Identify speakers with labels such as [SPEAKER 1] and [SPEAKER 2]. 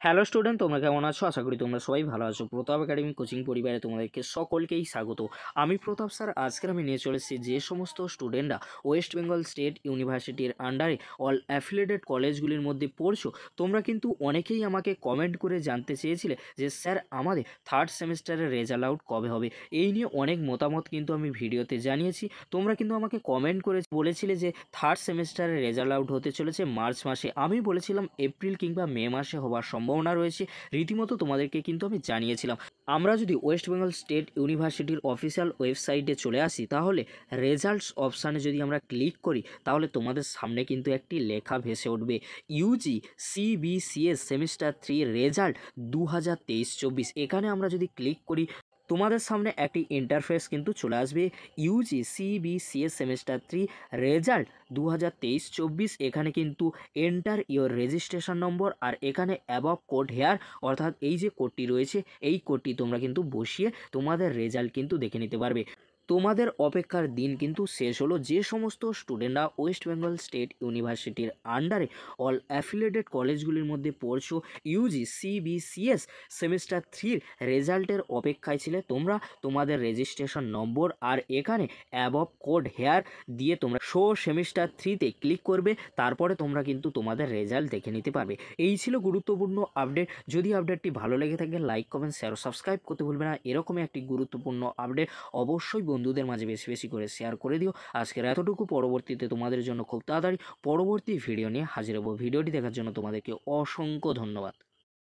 [SPEAKER 1] Hello student, তোমরা কেমন আছো? আশা করি তোমরা সবাই ভালো আছো। প্রতাপ একাডেমি কোচিং পরিবারে তোমাদেরকে সকলকেই স্বাগত। আমি প্রতাপ স্যার। আজকের আমি নিয়ে চলে এসেছি যে সমস্ত স্টুডেন্টরা ওয়েস্ট বেঙ্গল স্টেট ইউনিভার্সিটির আন্ডারে অল অ্যাফিলিয়েটেড কলেজগুলির মধ্যে পড়ছো, তোমরা কিন্তু অনেকেই আমাকে কমেন্ট করে জানতে চেয়েছিলে যে স্যার আমাদের থার্ড সেমিস্টারের রেজাল্ট আউট কবে হবে। এই নিয়ে অনেক মতামত কিন্তু আমি ভিডিওতে জানিয়েছি। তোমরা কিন্তু আমাকে কমেন্ট করে বলেছিলে যে থার্ড সেমিস্টারের রেজাল্ট আউট হতে চলেছে মার্চ মাসে। আমি বলেছিলাম এপ্রিল কিংবা মে মাসে হওয়ার সম্ভাবনা রয়েছে। রীতিমতো তোমাদেরকে কিন্তু আমি জানিয়েছিলাম। আমরা যদি ওয়েস্ট বেঙ্গল স্টেট ইউনিভার্সিটির অফিসিয়াল ওয়েবসাইটে চলে আসি, তাহলে রেজাল্টস অপশানে যদি আমরা ক্লিক করি, তাহলে তোমাদের সামনে কিন্তু একটি লেখা ভেসে উঠবে, ইউজি সিবিসিএস সেমিস্টার 3 রেজাল্ট 2023-24। এখানে আমরা যদি ক্লিক করি, তোমাদের সামনে একটি ইন্টারফেস কিন্তু চলে আসবে, ইউজি সিবিসিএস সেমিস্টার 3 রেজাল্ট 2023-24। এখানে কিন্তু এন্টার ইওর রেজিস্ট্রেশন নম্বর, আর এখানে অ্যাবভ কোড হেয়ার, অর্থাৎ এই যে কোডটি রয়েছে এই কোডটি তোমরা কিন্তু বসিয়ে তোমাদের রেজাল্ট কিন্তু দেখে নিতে পারবে। তোমাদের অপেক্ষার দিন কিন্তু শেষ হলো। যে সমস্ত স্টুডেন্টরা ওয়েস্ট বেঙ্গল স্টেট ইউনিভার্সিটির আন্ডারে অল অ্যাফিলিয়েটেড কলেজগুলির মধ্যে পড়ছো, ইউজি সিবিসিএস সেমিস্টার 3 রেজাল্টের অপেক্ষায় ছিলে, তোমরা তোমাদের রেজিস্ট্রেশন নম্বর আর এখানে অ্যাবভ কোড হেয়ার দিয়ে তোমরা শো সেমিস্টার 3তে ক্লিক করবে। তারপরে তোমরা কিন্তু তোমাদের রেজাল্ট দেখে নিতে পারবে। এই ছিল গুরুত্বপূর্ণ আপডেট। যদি আপডেটটি ভালো লেগে থাকে, লাইক কমেন্ট শেয়ার ও সাবস্ক্রাইব করতে ভুলবে না। এরকমই একটি গুরুত্বপূর্ণ আপডেট অবশ্যই বন্ধুদের মাঝে বেশি বেশি করে শেয়ার করে দিও। আজকের এতটুকু। পরবর্তীতে তোমাদের জন্য খুব তাড়াতাড়ি পরবর্তী ভিডিও নিয়ে হাজির হব। ভিডিওটি দেখার জন্য তোমাদেরকে অসংখ্য ধন্যবাদ।